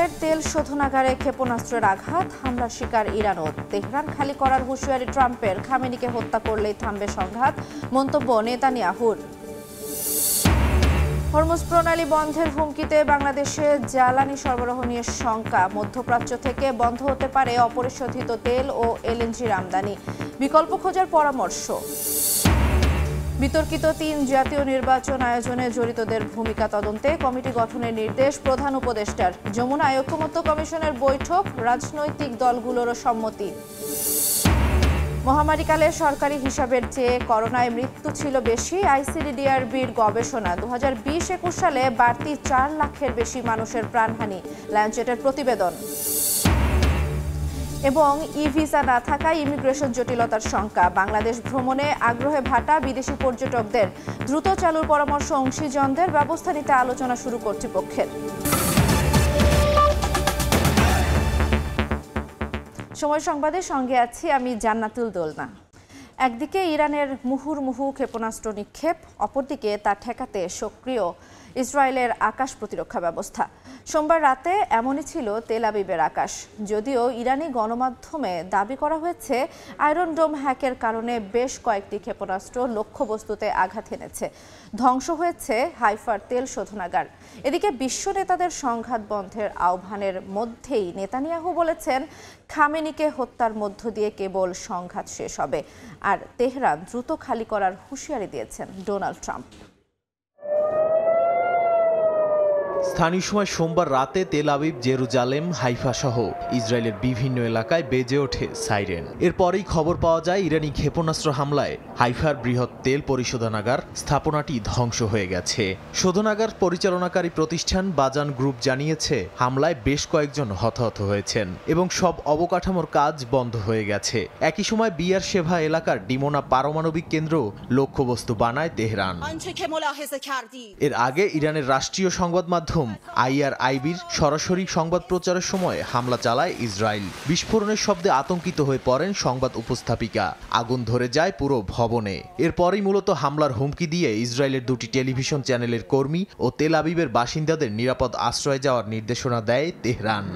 ইসরায়েলের তেল শোধনাগারে ক্ষেপণাস্ত্রের আঘাত, হামলার শিকার ইরানও। তেহরান খালি করার হুঁশিয়ারি ট্রাম্পের, খামেনিকে হত্যা করলেই থামবে সংঘাত, মন্তব্য নেতানিয়াহুর। হরমুজ প্রণালী বন্ধের হুমকিতে বাংলাদেশে জ্বালানি সরবরাহ নিয়ে শঙ্কা, মধ্যপ্রাচ্য থেকে বন্ধ হতে পারে অপরিশোধিত তেল ও এলএনজির আমদানি, বিকল্প খোঁজার পরামর্শ। বিতর্কিত ৩ জাতীয় নির্বাচন আয়োজনে জড়িতদের ভূমিকা তদন্তে কমিটি গঠনের নির্দেশ প্রধান উপদেষ্টার। যমুনায় ঐকমত্য কমিশনের বৈঠক, রাজনৈতিক দলগুলোরও সম্মতি। মহামারীকালে সরকারি হিসাবের চেয়ে করোনায় মৃত্যু ছিল বেশি, আইসিডিডিআরবির গবেষণা। 2020-21 সালে বাড়তি 4 লাখের বেশি মানুষের প্রাণহানি, ল্যাঞ্চেটের প্রতিবেদন। এবং ই-ভিসা না থাকায় ইমিগ্রেশন জটিলতার শঙ্কা, বাংলাদেশ ভ্রমণে আগ্রহে ভাটা বিদেশি পর্যটকদের। দ্রুত চালুর পরামর্শ অংশীজনদের, ব্যবস্থা নিতে আলোচনা শুরু কর্তৃপক্ষের। সময় সংবাদের সঙ্গে আছি আমি জান্নাতুল দোলনা। একদিকে ইরানের মুহুর্মুহু ক্ষেপণাস্ত্র নিক্ষেপ, অপরদিকে তা ঠেকাতে সক্রিয় ইসরায়েলের আকাশ প্রতিরক্ষা ব্যবস্থা। সোমবার রাতে এমনই ছিল তেল আবিবের আকাশ। যদিও ইরানি গণমাধ্যমে দাবি করা হয়েছে আয়রন ডোম হ্যাকের কারণে বেশ কয়েকটি ক্ষেপণাস্ত্র লক্ষ্যবস্তুতে আঘাত এনেছে, ধ্বংস হয়েছে হাইফার তেল শোধনাগার। এদিকে বিশ্ব নেতাদের সংঘাত বন্ধের আহ্বানের মধ্যেই নেতানিয়াহু বলেছেন খামেনিকে হত্যার মধ্য দিয়ে কেবল সংঘাত শেষ হবে, আর তেহরান দ্রুত খালি করার হুঁশিয়ারি দিয়েছেন ডোনাল্ড ট্রাম্প। স্থানীয় সময় সোমবার রাতে তেল আবিব, জেরুজালেম, হাইফা সহ ইসরায়েলের বিভিন্ন এলাকায় বেজে ওঠে সাইরেন। এরপরেই খবর পাওয়া যায় ইরানি ক্ষেপণাস্ত্র হামলায় হাইফার বৃহৎ তেল পরিশোধনাগার স্থাপনাটি ধ্বংস হয়ে গেছে। শোধনাগার পরিচালনাকারী প্রতিষ্ঠান বাজান গ্রুপ জানিয়েছে হামলায় বেশ কয়েকজন হতাহত হয়েছেন এবং সব অবকাঠামোর কাজ বন্ধ হয়ে গেছে। একই সময় বিয়ার শেভা এলাকার ডিমোনা পারমাণবিক কেন্দ্র লক্ষ্যবস্তু বানায় তেহরান। এর আগে ইরানের রাষ্ট্রীয় সংবাদ মাধ্যম IRIBর সরাসরি সংবাদ প্রচারের সময় হামলা চালায় ইসরায়েল। বিস্ফোরণের শব্দে আতঙ্কিত হয়ে পড়েন সংবাদ উপস্থাপিকা। আগুন ধরে যায় পুরো ভবনে। এরপরই মূলত হামলার হুমকি দিয়ে ইসরায়েলের 2টি টেলিভিশন চ্যানেলের কর্মী ও তেল আবিবের বাসিন্দাদের নিরাপদ আশ্রয়ে যাওয়ার নির্দেশনা দেয় তেহরান।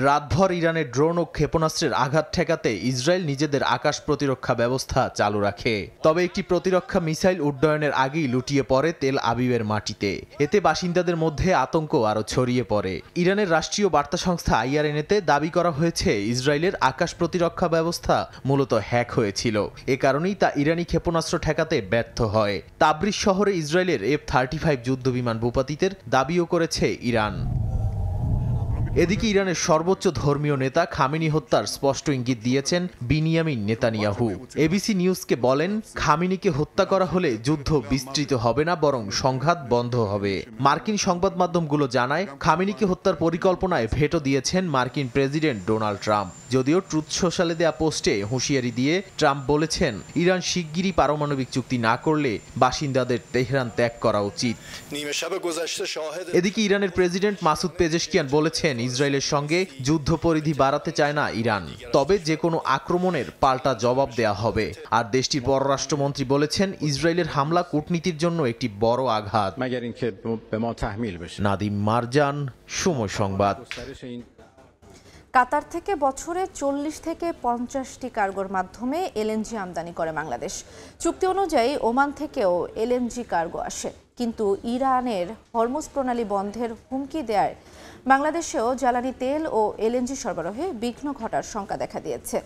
রাতভর ইরানের ড্রোন ও ক্ষেপণাস্ত্রের আঘাত ঠেকাতে ইসরায়েল নিজেদের আকাশ প্রতিরক্ষা ব্যবস্থা চালু রাখে। তবে একটি প্রতিরক্ষা মিসাইল উড্ডয়নের আগেই লুটিয়ে পড়ে তেল আবিবের মাটিতে। এতে বাসিন্দাদের মধ্যে আতঙ্ক আরও ছড়িয়ে পড়ে। ইরানের রাষ্ট্রীয় বার্তা সংস্থা IRNA-তে দাবি করা হয়েছে ইসরায়েলের আকাশ প্রতিরক্ষা ব্যবস্থা মূলত হ্যাক হয়েছিল। এ কারণেই তা ইরানি ক্ষেপণাস্ত্র ঠেকাতে ব্যর্থ হয়। তাবরিজ শহরে ইসরায়েলের F-35 যুদ্ধবিমান ভূপাতিতের দাবিও করেছে ইরান। এদিকে ইরানের সর্বোচ্চ ধর্মীয় নেতা খামেনি হত্যার স্পষ্ট ইঙ্গিত দিয়েছেন বিনিয়ামিন নেতানিয়াহু। ABC নিউজকে বলেন, খামেনিকে হত্যা করা হলে যুদ্ধ বিস্তৃত হবে না, বরং সংঘাত বন্ধ হবে। মার্কিন সংবাদ মাধ্যমগুলো জানায় খামেনিকে হত্যার পরিকল্পনায় ভেটো দিয়েছেন মার্কিন প্রেসিডেন্ট ডোনাল্ড ট্রাম্প। যদিও ট্রুথ সোশ্যালে দেয়া পোস্টে হুঁশিয়ারি দিয়ে ট্রাম্প বলেছেন ইরান শিগগিরই পারমাণবিক চুক্তি না করলে বাসিন্দাদের তেহরান ত্যাগ করা উচিত। এদিকে ইরানের প্রেসিডেন্ট মাসুদ পেজেশকিয়ান বলেছেন ইসরায়েলের সঙ্গে যুদ্ধ পরিধি বাড়াতে চায় না ইরান, তবে যে কোনো আক্রমণের পাল্টা জবাব দেয়া হবে। আর দেশটির পররাষ্ট্রমন্ত্রী বলেছেন ইসরায়েলের হামলা কূটনীতির জন্য একটি বড় আঘাত। নাদিম মারজান, সময় সংবাদ। কাতার থেকে বছরে 40 থেকে 50টি কার্গোর মাধ্যমে এলএনজি আমদানি করে বাংলাদেশ। চুক্তি অনুযায়ী ওমান থেকেও এলএনজি কার্গো আসে, কিন্তু ইরানের হরমুজ প্রণালী বন্ধের হুমকি দেয় বাংলাদেশেও জ্বালানি তেল ও এলএনজি সরবরাহে বিঘ্ন ঘটার শঙ্কা দেখা দিয়েছে।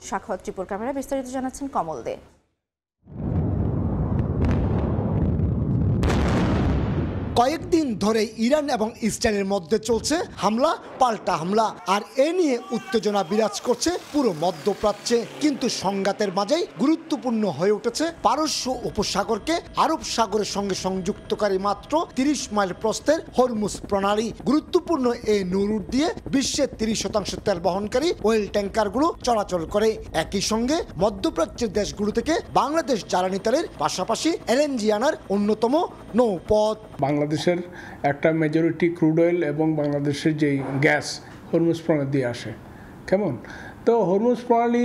সাখাওয়াত ত্রিপুর ক্যামেরা বিস্তারিত জানাচ্ছেন কমল দে। কয়েকদিন ধরে ইরান এবং ইসরায়েলের মধ্যে চলছে হামলা পাল্টা হামলা, আর এ নিয়ে উত্তেজনা বিরাজ করছে পুরো মধ্যপ্রাচ্যে। কিন্তু সংঘাতের মাঝেই গুরুত্বপূর্ণ হয়ে উঠেছে পারস্য উপসাগরকে আরব সাগরের সঙ্গে সংযুক্তকারী মাত্র 30 মাইল প্রস্থের হরমুজ প্রণালী। গুরুত্বপূর্ণ এই নৌরুট দিয়ে বিশ্বের 30% তেল বহনকারী ওয়েল ট্যাঙ্কারগুলো চলাচল করে। একই সঙ্গে মধ্যপ্রাচ্যের দেশগুলো থেকে বাংলাদেশ জ্বালানি তেলের পাশাপাশি এলএনজি আনার অন্যতম নৌপথ। বাংলাদেশের একটা মেজরিটি ক্রুড অয়েল এবং বাংলাদেশের যেই গ্যাস হরমুজ প্রণালী দিয়ে আসে, কেমন তো হরমুজ প্রণালী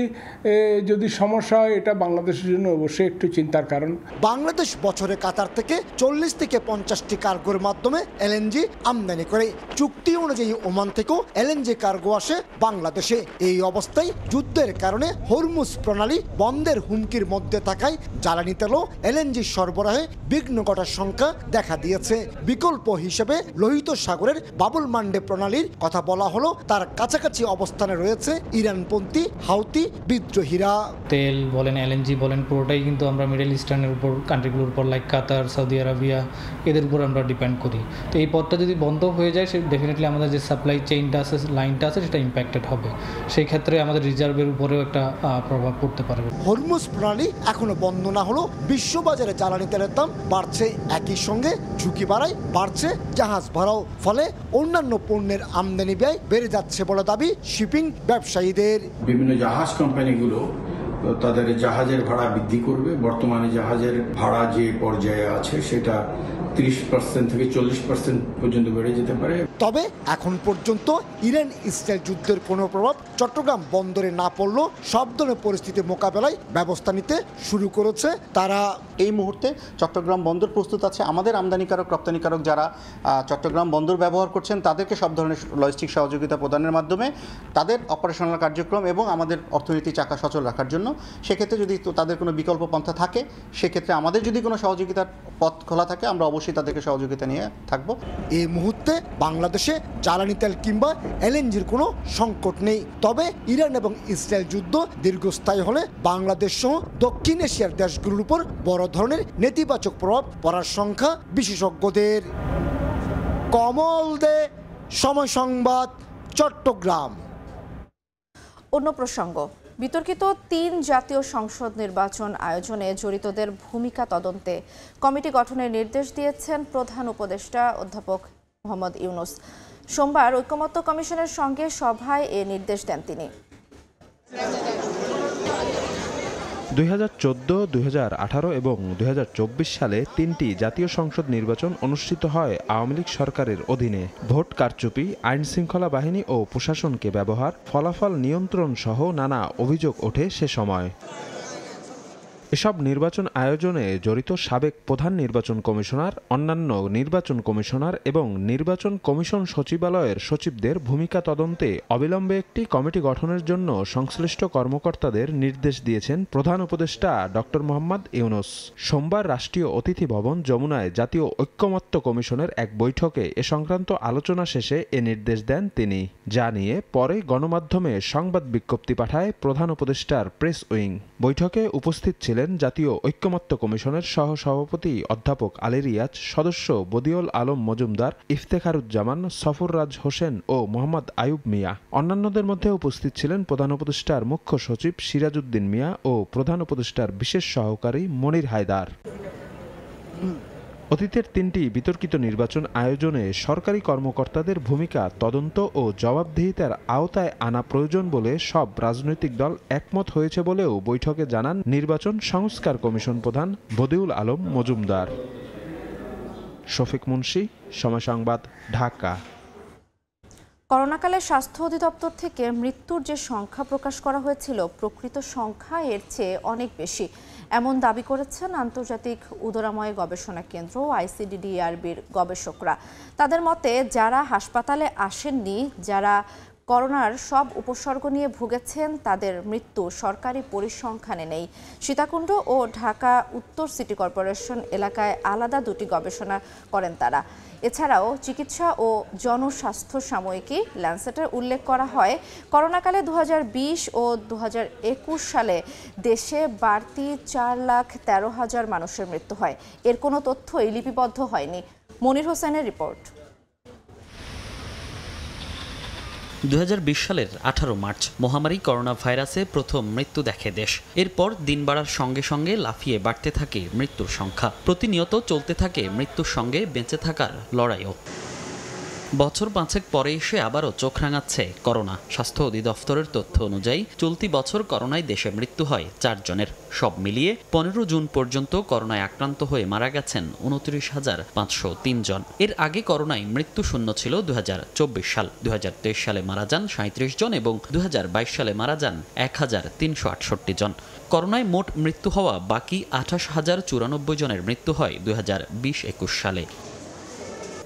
যদি সমস্যা হয়, এটা বাংলাদেশের জন্য অবশ্যই একটু চিন্তার কারণ। বাংলাদেশ বছরে কাতার থেকে 40 থেকে 50টি কার্গোর মাধ্যমে এলএনজি আমদানি করে। চুক্তি অনুযায়ী ওমান থেকেও এলএনজি কার্গো আসে বাংলাদেশে। এই অবস্থায় যুদ্ধের কারণে হরমুজ প্রণালী বন্ধের হুমকির মধ্যে থাকায় জ্বালানি তেল এলএনজি সরবরাহে বিঘ্ন ঘটার সংখ্যা দেখা দিয়েছে। বিকল্প হিসেবে লোহিত সাগরের বাবুল মান্ডে প্রণালীর কথা বলা হলো। তার কাছাকাছি অবস্থানে রয়েছে ইরানপন্থী হাউতি বিদ্রোহীরা। তেল বলেন, এলএনজি বলেন, পুরোটাই কিন্তু আমরা মিডল ইস্টার্নের উপর, কান্ট্রিগুলোর উপর, লাইক কাতার, সৌদি আরবিয়া, এদের উপর আমরা ডিপেন্ড করি। তো এই পথটা যদি বন্ধ হয়ে যায়, সে ডেফিনেটলি আমাদের যে সাপ্লাই চেইনটা আছে, লাইনটা আছে, সেটা ইম্প্যাক্টেড হবে। সেই ক্ষেত্রে আমাদের রিজার্ভের উপরেও একটা প্রভাব পড়তে পারে। হরমুজ প্রণালী এখনো বন্ধ না হলো বিশ্ববাজারে জ্বালানি তেলের দাম বাড়ছে, একই সঙ্গে ঝুঁকি বাড়ছে জাহাজ ভাড়াও। ফলে অন্যান্য পণ্যের আমদানি ব্যয় বেড়ে যাচ্ছে বলে দাবি শিপিং ব্যবসায়ীদের। বিভিন্ন জাহাজ কোম্পানিগুলো তাদের জাহাজের ভাড়া বৃদ্ধি করবে। বর্তমানে জাহাজের ভাড়া যে পর্যায়ে আছে সেটা 30% থেকে 40% পর্যন্ত বেড়ে যেতে পারে। তবে এখন পর্যন্ত ইরান ইসরায়েল যুদ্ধের কোনো প্রভাব চট্টগ্রাম বন্দরে না পড়লেও সব ধরনের পরিস্থিতি মোকাবেলায় ব্যবস্থা নিতে শুরু করেছে তারা। এই মুহূর্তে চট্টগ্রাম বন্দর প্রস্তুত আছে। আমাদের আমদানিকারক রপ্তানিকারক যারা চট্টগ্রাম বন্দর ব্যবহার করছেন, তাদেরকে সব ধরনের লজিস্টিক সহযোগিতা প্রদানের মাধ্যমে তাদের অপারেশনাল কার্যক্রম এবং আমাদের অর্থনীতি চাকা সচল রাখার জন্য, সেক্ষেত্রে যদি তাদের কোনো বিকল্প পন্থা থাকে, সেক্ষেত্রে আমাদের যদি কোনো সহযোগিতার পথ খোলা থাকে, আমরা অবশ্যই তাদেরকে সহযোগিতা নিয়ে থাকব। এই মুহূর্তে বাংলাদেশে জ্বালানি তেল কিংবা এলএনজির কোনো সংকট নেই। তবে ইরান এবং ইসরায়েল যুদ্ধ দীর্ঘস্থায়ী হলে বাংলাদেশ সহ দক্ষিণ এশিয়ার দেশগুলোর উপর বড় ধরনের নেতিবাচক প্রভাব পড়ার সংখ্যা বিশেষজ্ঞদের। কমল দে, সময় সংবাদ, চট্টগ্রাম। অন্য প্রসঙ্গ, বিতর্কিত 3 জাতীয় সংসদ নির্বাচন আয়োজনে জড়িতদের ভূমিকা তদন্তে কমিটি গঠনের নির্দেশ দিয়েছেন প্রধান উপদেষ্টা অধ্যাপক মোহাম্মদ ইউনূস। সোমবার ঐকমত্য কমিশনের সঙ্গে সভায় এ নির্দেশ দেন তিনি। 2014, 2018 এবং 2024 সালে 3টি জাতীয় সংসদ নির্বাচন অনুষ্ঠিত হয় আওয়ামী লীগ সরকারের অধীনে। ভোট কারচুপি, আইন শৃঙ্খলা বাহিনী ও প্রশাসনকে ব্যবহার, ফলাফল নিয়ন্ত্রণ সহ নানা অভিযোগ ওঠে সে সময়। এসব নির্বাচন আয়োজনে জড়িত সাবেক প্রধান নির্বাচন কমিশনার, অন্যান্য নির্বাচন কমিশনার এবং নির্বাচন কমিশন সচিবালয়ের সচিবদের ভূমিকা তদন্তে অবিলম্বে একটি কমিটি গঠনের জন্য সংশ্লিষ্ট কর্মকর্তাদের নির্দেশ দিয়েছেন প্রধান উপদেষ্টা ডক্টর মোহাম্মদ ইউনূস। সোমবার রাষ্ট্রীয় অতিথি ভবন যমুনায় জাতীয় ঐকমত্য কমিশনের এক বৈঠকে এ সংক্রান্ত আলোচনা শেষে এ নির্দেশ দেন তিনি। যা নিয়ে পরে গণমাধ্যমে সংবাদ বিজ্ঞপ্তি পাঠায় প্রধান উপদেষ্টার প্রেস উইং। বৈঠকে উপস্থিত ছিলেন জাতীয় ঐকমত্য কমিশনের সহসভাপতি অধ্যাপক আলী রিয়াজ, সদস্য বদিউল আলম মজুমদার, ইফতেখারুজ্জামান, সফররাজ হোসেন ও মোহাম্মদ আয়ুব মিয়া। অন্যান্যদের মধ্যে উপস্থিত ছিলেন প্রধান উপদেষ্টার মুখ্য সচিব সিরাজউদ্দিন মিয়া ও প্রধান উপদেষ্টার বিশেষ সহকারী মনির হায়দার। অতীতের 3টি বিতর্কিত নির্বাচন আয়োজনে সরকারি কর্মকর্তাদের ভূমিকা তদন্ত ও জবাবদিহিতার আওতায় আনা প্রয়োজন বলে সব রাজনৈতিক দল একমত হয়েছে বলেও বৈঠকে জানান নির্বাচন সংস্কার কমিশন প্রধান বদিউল আলম মজুমদার। শফিক মুন্সি, সময় সংবাদ, ঢাকা। করোনাকালে স্বাস্থ্য অধিদপ্তর থেকে মৃত্যুর যে সংখ্যা প্রকাশ করা হয়েছিল, প্রকৃত সংখ্যা এর চেয়ে অনেক বেশি, এমন দাবি করেছেন আন্তর্জাতিক উদরাময় গবেষণা কেন্দ্র আইসিডিডিআরবির গবেষকরা। তাদের মতে, যারা হাসপাতালে আসেননি, যারা করোনার সব উপসর্গ নিয়ে ভুগেছেন, তাদের মৃত্যু সরকারি পরিসংখ্যানে নেই। সীতাকুণ্ড ও ঢাকা উত্তর সিটি কর্পোরেশন এলাকায় আলাদা 2টি গবেষণা করেন তারা। এছাড়াও চিকিৎসা ও জনস্বাস্থ্য সাময়িকী ল্যান্সেটের উল্লেখ করা হয়, করোনাকালে 2020 ও 2021 সালে দেশে বাড়তি 4,13,000 মানুষের মৃত্যু হয়। এর কোনো তথ্যই লিপিবদ্ধ হয়নি। মনির হোসেনের রিপোর্ট। 2020 সালের 18 মার্চ মহামারী করোনা ভাইরাসে প্রথম মৃত্যু দেখে দেশ। এরপর দিন বাড়ার সঙ্গে সঙ্গে লাফিয়ে বাড়তে থাকে মৃত্যুর সংখ্যা। প্রতিনিয়ত চলতে থাকে মৃত্যুর সঙ্গে বেঁচে থাকার লড়াইও। বছর 5 পরে এসে আবারও চোখ রাঙাচ্ছে করোনা। স্বাস্থ্য অধিদপ্তরের তথ্য অনুযায়ী চলতি বছর করোনায় দেশে মৃত্যু হয় 4 জনের। সব মিলিয়ে 15 জুন পর্যন্ত করোনায় আক্রান্ত হয়ে মারা গেছেন 29,503 জন। এর আগে করোনায় মৃত্যু শূন্য ছিল 2024 সাল। 2023 সালে মারা যান 37 জন এবং 2022 সালে মারা যান 1,368 জন। করোনায় মোট মৃত্যু হওয়া বাকি 28,094 জনের মৃত্যু হয় 2020-21 সালে।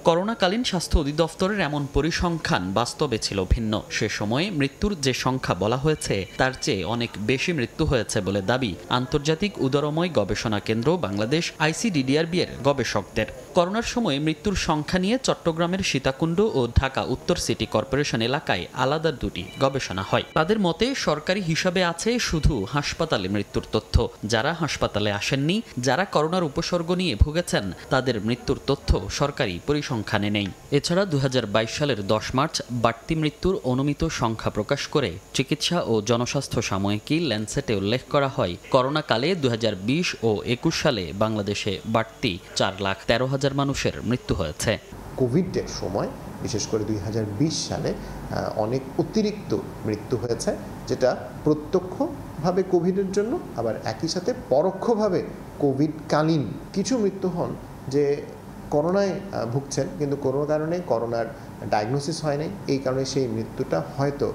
করোনাকালীন স্বাস্থ্য অধিদপ্তরের এমন পরিসংখ্যান বাস্তবে ছিল ভিন্ন। সে সময়ে মৃত্যুর যে সংখ্যা বলা হয়েছে তার চেয়ে অনেক বেশি মৃত্যু হয়েছে বলে দাবি আন্তর্জাতিক উদরময় গবেষণা কেন্দ্র বাংলাদেশ ICDDRB এর গবেষকদের। করোনার সময় মৃত্যুর সংখ্যা নিয়ে চট্টগ্রামের সীতাকুণ্ড ও ঢাকা উত্তর সিটি কর্পোরেশন এলাকায় আলাদা দুটি গবেষণা হয়। তাদের মতে সরকারি হিসাবে আছে শুধু হাসপাতালে মৃত্যুর তথ্য। যারা হাসপাতালে আসেননি, যারা করোনার উপসর্গ নিয়ে ভুগেছেন, তাদের মৃত্যুর তথ্য সরকারি পরিসংখ্যানে নেই। এছাড়া 2022 সালের 10 মার্চ বাড়তি মৃত্যুর অনুমিত সংখ্যা প্রকাশ করে চিকিৎসা ও জনস্বাস্থ্য সাময়িকী ল্যান্সেটে উল্লেখ করা হয়, করোনাকালে 2020 ও 21 সালে বাংলাদেশে বাড়তি 4,13,000 মানুষের মৃত্যু হয়েছে। কোভিডের সময় বিশেষ করে 2020 সালে অনেক অতিরিক্ত মৃত্যু হয়েছে, যেটা প্রত্যক্ষভাবে কোভিডের জন্য, আবার একই সাথে পরোক্ষভাবে কোভিডকালীন কিছু মৃত্যু হন যে করোনায় ভুগছেন কিন্তু কোনো কারণে করোনার ডায়াগনোসিস হয় নাই, এই কারণে সেই মৃত্যুটা হয়তো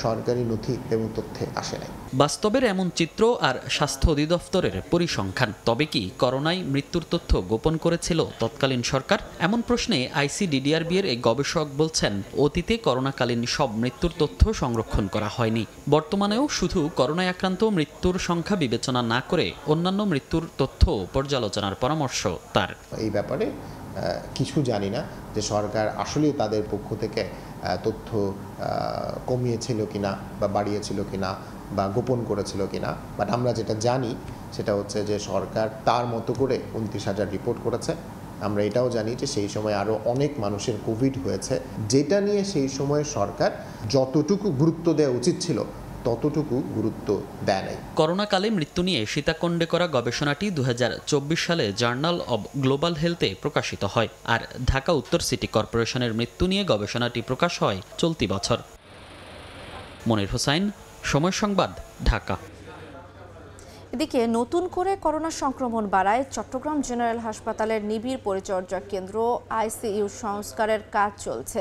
সরকারি নথি এবং তথ্যে আসে নাই। বাস্তবের এমন চিত্র আর স্বাস্থ্য অধিদপ্তরের পরিসংখ্যান। তবে কি করোনায় মৃত্যুর তথ্য গোপন করেছিল তৎকালীন সরকার? এমন প্রশ্নে ICDDRB এর এই গবেষক বলছেন, অতীতে করোনাকালীন সব মৃত্যুর তথ্য সংরক্ষণ করা হয়নি। বর্তমানেও শুধু করোনায় আক্রান্ত মৃত্যুর সংখ্যা বিবেচনা না করে অন্যান্য মৃত্যুর তথ্য পর্যালোচনার পরামর্শ তার। এই ব্যাপারে কিছু জানি না যে সরকার আসলে তাদের পক্ষ থেকে তথ্য কমিয়েছিল কিনা বা বাড়িয়েছিল কিনা বা গোপন করেছিল কিনা, বাট আমরা যেটা জানি সেটা হচ্ছে যে সরকার তার মতো করে 29,000 রিপোর্ট করেছে। আমরা এটাও জানি যে সেই সময় আরও অনেক মানুষের কোভিড হয়েছে, যেটা নিয়ে সেই সময় সরকার যতটুকু গুরুত্ব দেওয়া উচিত ছিল ততটুকু গুরুত্ব দেয় নাই। করোনাকালে মৃত্যু নিয়ে সীতাকুণ্ডে করা গবেষণাটি 2024 সালে জার্নাল অব গ্লোবাল হেলথে প্রকাশিত হয়। আর ঢাকা উত্তর সিটি কর্পোরেশনের মৃত্যু নিয়ে গবেষণাটি প্রকাশ হয় চলতি বছর। মনির হোসাইন, সময় সংবাদ, ঢাকা। এদিকে নতুন করে করোনা সংক্রমণ বাড়ায় চট্টগ্রাম জেনারেল হাসপাতালের নিবিড় পরিচর্যা কেন্দ্র ICU সংস্কারের কাজ চলছে।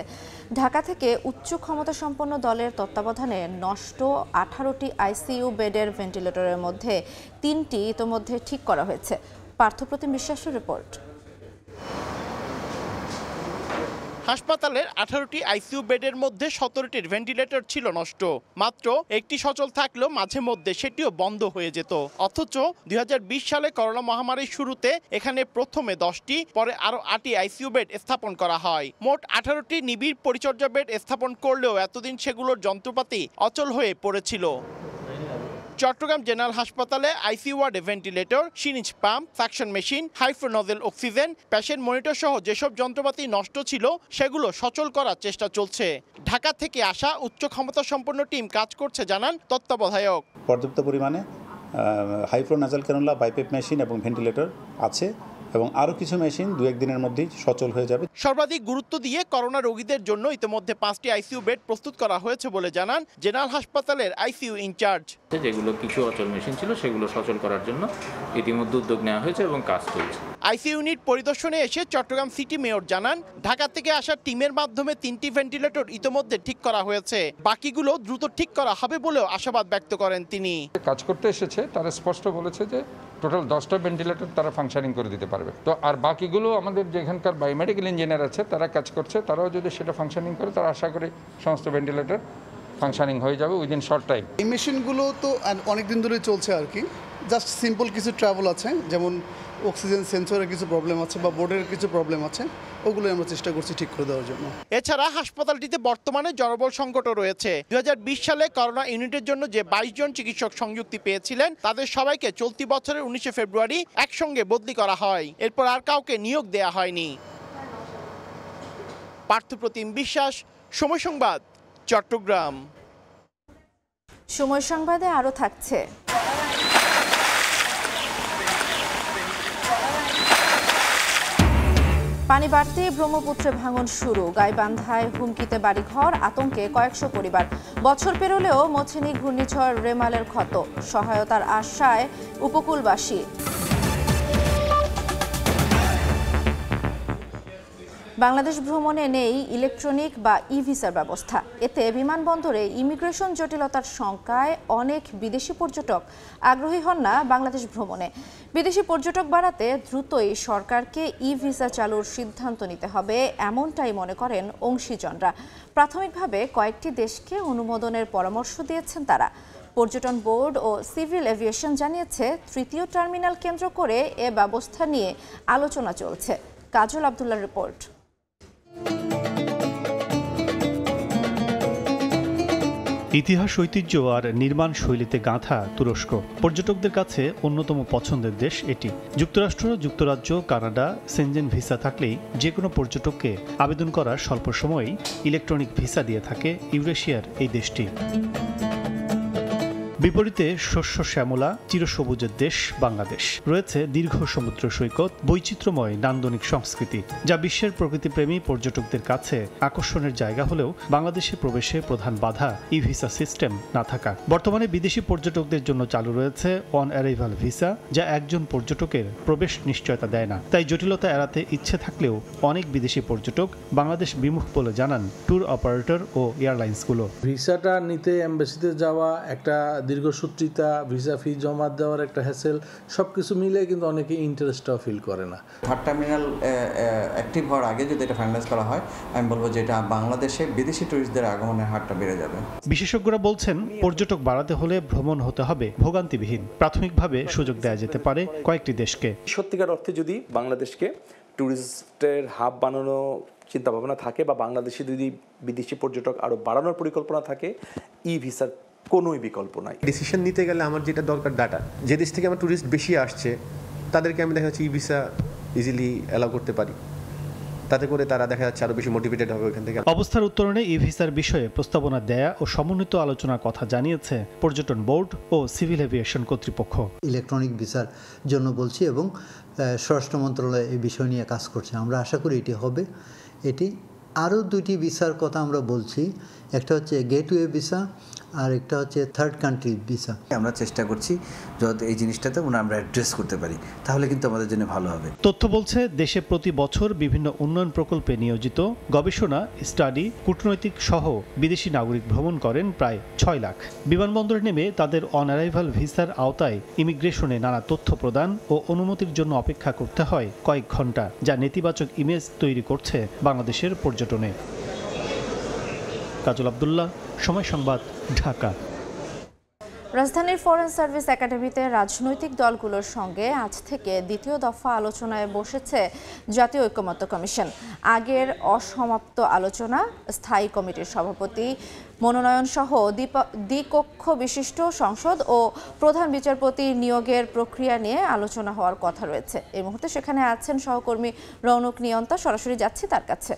ঢাকা থেকে উচ্চ ক্ষমতা সম্পন্ন দলের তত্ত্বাবধানে নষ্ট 18টি ICU বেডের ভেন্টিলেটরের মধ্যে 3টি ইতোমধ্যে ঠিক করা হয়েছে। পার্থপ্রতিম বিশ্বাসের রিপোর্ট। হাসপাতালের 18টি ICU বেডের মধ্যে 17টির ভেন্টিলেটর ছিল নষ্ট। মাত্র একটি সচল থাকলেও মাঝে মধ্যে সেটিও বন্ধ হয়ে যেত। অথচ 2020 সালে করোনা মহামারীর শুরুতে এখানে প্রথমে 10টি, পরে আরও 8টি ICU বেড স্থাপন করা হয়। মোট 18টি নিবিড় পরিচর্যা বেড স্থাপন করলেও এতদিন সেগুলোর যন্ত্রপাতি অচল হয়ে পড়েছিল। চট্টগ্রাম জেনারেল হাসপাতালে ICU ওয়ার্ডে ventilator, syringe pump, suction machine, হাইফ্রোনজেল অক্সিজেন, পেশেন্ট মনিটর সহ যেসব যন্ত্রপাতি নষ্ট ছিল সেগুলো সচল করার চেষ্টা চলছে। ঢাকা থেকে আসা উচ্চ ক্ষমতা সম্পন্ন টিম কাজ করছে জানান তত্ত্বাবধায়ক। পর্যাপ্ত পরিমাণে হাইফ্রোনাজাল ক্যানুলা, বাইপেপ মেশিন এবং ভেন্টিলেটর আছে এবং আরও কিছু মেশিন 2-1 দিনের মধ্যেই সচল হয়ে যাবে। সর্বাধিক গুরুত্ব দিয়ে করোনা রোগীদের জন্য ইতিমধ্যে 5টি ICU বেড প্রস্তুত করা হয়েছে বলে জানান জেনারেল হাসপাতালের ICU ইনচার্জ। যেগুলো কিছু অচল মেশিন ছিল সেগুলো সচল করার জন্য ইতিমধ্যে উদ্যোগ নেওয়া হয়েছে এবং কাজ চলছে। ICU ইউনিট পরিদর্শনে এসে চট্টগ্রাম সিটি মেয়র জানান, ঢাকা থেকে আসা টিমের মাধ্যমে 3টি ভেন্টিলেটর ইতিমধ্যে ঠিক করা হয়েছে। বাকিগুলো দ্রুত ঠিক করা হবে বলেও আশাবাদ ব্যক্ত করেন তিনি। কাজ করতে এসেছে তারা স্পষ্ট বলেছে যে টোটাল 10টা ভেন্টিলেটর তারা ফাংশনিং করে দিতে পারবে। তো আর বাকিগুলো আমাদের যেখানকার বায়োমেডিক্যাল ইঞ্জিনিয়ার আছে তারা কাজ করছে, তারাও যদি সেটা ফাংশনিং করে তারা আশা করি সমস্ত ভেন্টিলেটর ফাংশনিং হয়ে যাবে উইদিন শর্ট টাইম। এই মেশিনগুলো তো অনেক দিন ধরে চলছে আর কি, জাস্ট সিম্পল কিছু ট্রাভেল আছে, যেমন অক্সিজেন সেন্সরের কিছু প্রবলেম আছে বা বোর্ডের কিছু প্রবলেম আছে, ওগুলো আমরা চেষ্টা করছি ঠিক করে দেওয়ার জন্য। এছাড়া হাসপাতালটিতে বর্তমানে জনবল সংকটও রয়েছে। 2020 সালে করোনা ইউনিটের জন্য যে 22 জন চিকিৎসক সংযুক্তি পেয়েছিলেন তাদের সবাইকে চলতি বছরের 19 ফেব্রুয়ারি একসঙ্গে বদলি করা হয়। এরপর আর কাউকে নিয়োগ দেয়া হয়নি। পার্থপ্রতিম বিশ্বাস, সময় সংবাদ, চট্টগ্রাম। সময় সংবাদে আরও থাকছে। পানি বাড়তে ব্রহ্মপুত্রে ভাঙন শুরু, গাইবান্ধায় হুমকিতে বাড়িঘর, আতঙ্কে কয়েকশো পরিবার। বছর পেরোলেও মোছেনি ঘূর্ণিঝড় রেমালের ক্ষত, সহায়তার আশায় উপকূলবাসী। বাংলাদেশ ভ্রমণে নেই ইলেকট্রনিক বা ই-ভিসার ব্যবস্থা। এতে বিমানবন্দরে ইমিগ্রেশন জটিলতার শঙ্কায় অনেক বিদেশি পর্যটক আগ্রহী হন না বাংলাদেশ ভ্রমণে। বিদেশি পর্যটক বাড়াতে দ্রুতই সরকারকে ই-ভিসা চালুর সিদ্ধান্ত নিতে হবে, এমনটাই মনে করেন অংশীজনরা। প্রাথমিকভাবে কয়েকটি দেশকে অনুমোদনের পরামর্শ দিয়েছেন তারা। পর্যটন বোর্ড ও সিভিল এভিয়েশন জানিয়েছে, তৃতীয় টার্মিনাল কেন্দ্র করে এ ব্যবস্থা নিয়ে আলোচনা চলছে। কাজল আব্দুল্লাহর রিপোর্ট। ইতিহাস, ঐতিহ্য আর নির্মাণ শৈলীতে গাঁথা তুরস্ক পর্যটকদের কাছে অন্যতম পছন্দের দেশ এটি। যুক্তরাষ্ট্র, যুক্তরাজ্য, কানাডা, সেনজেন ভিসা থাকলেই যে কোনো পর্যটককে আবেদন করার স্বল্প সময়েই ইলেকট্রনিক ভিসা দিয়ে থাকে ইউরেশিয়ার এই দেশটি। বিপরীতে শস্য শ্যামলা চিরসবুজের দেশ বাংলাদেশ। রয়েছে দীর্ঘ সমুদ্র সৈকত, বৈচিত্র্যময় নান্দনিক সংস্কৃতি, যা বিশ্বের প্রকৃতিপ্রেমী পর্যটকদের কাছে আকর্ষণের জায়গা হলেও বাংলাদেশে প্রবেশে প্রধান বাধা ই-ভিসা সিস্টেম না থাকা। বর্তমানে বিদেশি পর্যটকদের জন্য চালু রয়েছে অন অ্যারাইভাল ভিসা, যা একজন পর্যটকের প্রবেশ নিশ্চয়তা দেয় না। তাই জটিলতা এড়াতে ইচ্ছে থাকলেও অনেক বিদেশি পর্যটক বাংলাদেশ বিমুখ বলে জানান ট্যুর অপারেটর ও এয়ারলাইন্সগুলো। ভিসাটা নিতে এম্বাসিতে যাওয়া, একটা দীর্ঘসূত্রিতা, ভিসা ফি জমা দেওয়ার একটা হ্যাসেল, সব কিছু মিলে কিন্তু অনেকে ইন্টারেস্টটাও ফিল করে না। থার্ড টার্মিনাল অ্যাক্টিভ হওয়ার আগে যদি এটা ফাইনালাইজ করা হয়, আমি বলবো যে এটা বাংলাদেশে বিদেশি টুরিস্টদের আগমনের হারটা বেড়ে যাবে। বিশেষজ্ঞরা বলছেন, পর্যটক বাড়াতে হলে ভ্রমণ হতে হবে ভোগান্তিবিহীন। প্রাথমিকভাবে সুযোগ দেওয়া যেতে পারে কয়েকটি দেশকে। সত্যিকার অর্থে যদি বাংলাদেশকে ট্যুরিস্টের হাব বানানো চিন্তা ভাবনা থাকে বা বাংলাদেশে যদি বিদেশি পর্যটক আরও বাড়ানোর পরিকল্পনা থাকে, ই ভিসার কোনোই বিকল্প নাই। ডিসিশন নিতে গেলে আমার যেটা দরকার ডাটা, যে দেশ থেকে আমার ট্যুরিস্ট বেশি আসছে তাদেরকে আমি দেখা যাচ্ছে ই ভিসা ইজিলি অ্যালাউ করতে পারি, তাতে করে তারা দেখা যাচ্ছে আরও বেশি মোটিভেটেড হবে ওখান থেকে। অবস্থার উত্তরণে ই ভিসার বিষয়ে প্রস্তাবনা দেয়া ও সমন্বিত আলোচনার কথা জানিয়েছে পর্যটন বোর্ড ও সিভিল এভিয়েশন কর্তৃপক্ষ। ইলেকট্রনিক ভিসার জন্য বলছি এবং স্বরাষ্ট্র মন্ত্রণালয় এই বিষয় নিয়ে কাজ করছে। আমরা আশা করি এটি হবে। এটি আরও দুটি ভিসার কথা আমরা বলছি, একটা হচ্ছে গেটওয়ে ভিসা আর একটা হচ্ছে থার্ড কান্ট্রি ভিসা। আমরা চেষ্টা করছি যাতে এই জিনিসটাতে আমরা অ্যাড্রেস করতে পারি, তাহলে কিন্তু আমাদের জন্য ভালো হবে। তথ্য বলছে, দেশে প্রতি বছর বিভিন্ন উন্নয়ন প্রকল্পে নিয়োজিত গবেষণা, স্টাডি, কূটনৈতিক সহ বিদেশি নাগরিক ভ্রমণ করেন প্রায় 6 লাখ। বিমানবন্দরে নেমে তাদের অন অ্যারাইভাল ভিসার আওতায় ইমিগ্রেশনে নানা তথ্য প্রদান ও অনুমতির জন্য অপেক্ষা করতে হয় কয়েক ঘন্টা, যা নেতিবাচক ইমেজ তৈরি করছে বাংলাদেশের পর্যটনে। কাজল আব্দুল্লাহ, সময় সংবাদ, ঢাকা। রাজধানীর ফরেন সার্ভিস একাডেমিতে রাজনৈতিক দলগুলোর সঙ্গে আজ থেকে দ্বিতীয় দফা আলোচনায় বসেছে জাতীয় ঐকমত্য কমিশন। আগের অসমাপ্ত আলোচনা, স্থায়ী কমিটির সভাপতি মনোনয়ন সহ দ্বিকক্ষ বিশিষ্ট সংসদ ও প্রধান বিচারপতি নিয়োগের প্রক্রিয়া নিয়ে আলোচনা হওয়ার কথা রয়েছে। এই মুহূর্তে সেখানে আছেন সহকর্মী রৌনক নিয়ন্তা, সরাসরি যাচ্ছি তার কাছে।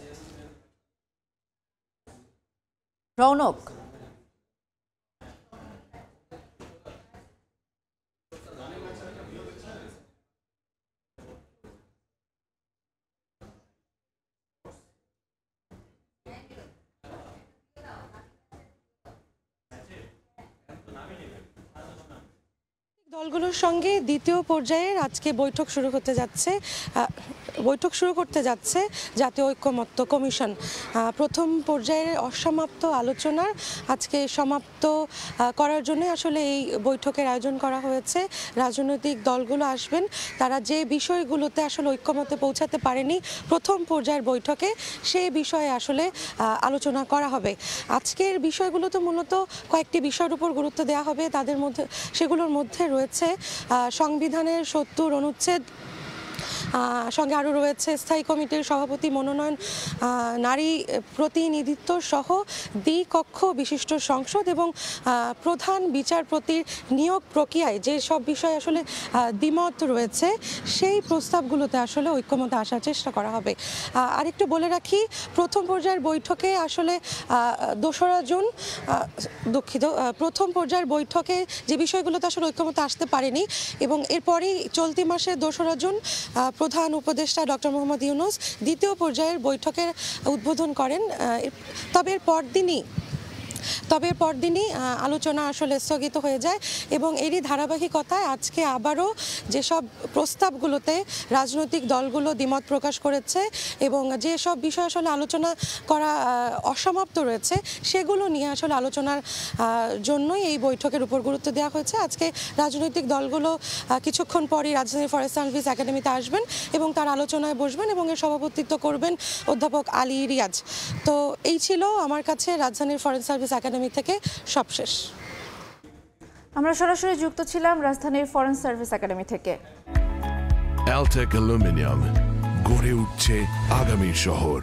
রৌনক, দলগুলোর সঙ্গে দ্বিতীয় পর্যায়ের আজকে বৈঠক শুরু করতে যাচ্ছে জাতীয় ঐকমত্য কমিশন। প্রথম পর্যায়ের অসমাপ্ত আলোচনার আজকে সমাপ্ত করার জন্য আসলে এই বৈঠকের আয়োজন করা হয়েছে। রাজনৈতিক দলগুলো আসবেন, তারা যে বিষয়গুলোতে আসলে ঐকমত্যে পৌঁছাতে পারেনি প্রথম পর্যায়ের বৈঠকে, সেই বিষয়ে আসলে আলোচনা করা হবে। আজকের বিষয়গুলো তো মূলত কয়েকটি বিষয়ের উপর গুরুত্ব দেওয়া হবে। সেগুলোর মধ্যে রয়েছে সংবিধানের ৭০ অনুচ্ছেদ, সঙ্গে আরও রয়েছে স্থায়ী কমিটির সভাপতি মনোনয়ন, নারী প্রতিনিধিত্ব সহ দ্বিকক্ষ বিশিষ্ট সংসদ এবং প্রধান বিচারপতির নিয়োগ প্রক্রিয়ায় যে সব বিষয় আসলে দ্বিমত রয়েছে, সেই প্রস্তাবগুলোতে আসলে ঐক্যমতে আসার চেষ্টা করা হবে। আরেকটু বলে রাখি, প্রথম পর্যায়ের বৈঠকে আসলে ২রা জুন প্রথম পর্যায়ের বৈঠকে যে বিষয়গুলোতে আসলে ঐক্যমতে আসতে পারেনি এবং এরপরই চলতি মাসে ২রা জুন প্রধান উপদেষ্টা ডক্টর মোহাম্মদ ইউনূস দ্বিতীয় পর্যায়ের বৈঠকের উদ্বোধন করেন। তবে এর পরদিনই আলোচনা আসলে স্থগিত হয়ে যায় এবং এরই ধারাবাহিকতায় আজকে আবারও যেসব প্রস্তাবগুলোতে রাজনৈতিক দলগুলো দ্বিমত প্রকাশ করেছে এবং যেসব বিষয় আসলে আলোচনা করা অসমাপ্ত রয়েছে সেগুলো নিয়ে আসলে আলোচনার জন্যই এই বৈঠকের উপর গুরুত্ব দেওয়া হয়েছে। আজকে রাজনৈতিক দলগুলো কিছুক্ষণ পরই রাজধানীর ফরেস্ট সার্ভিস একাডেমিতে আসবেন এবং তার আলোচনায় বসবেন এবং এর সভাপতিত্ব করবেন অধ্যাপক আলী রিয়াজ। তো এই ছিল আমার কাছে রাজধানীর ফরেস্ট সার্ভিস একাডেমি থেকে সবশেষ। আমরা সরাসরি যুক্ত ছিলাম রাজধানীর ফরেন সার্ভিস একাডেমি থেকে। অ্যালটেক অ্যালুমিনিয়াম, গড়ে উঠছে আগামী শহর।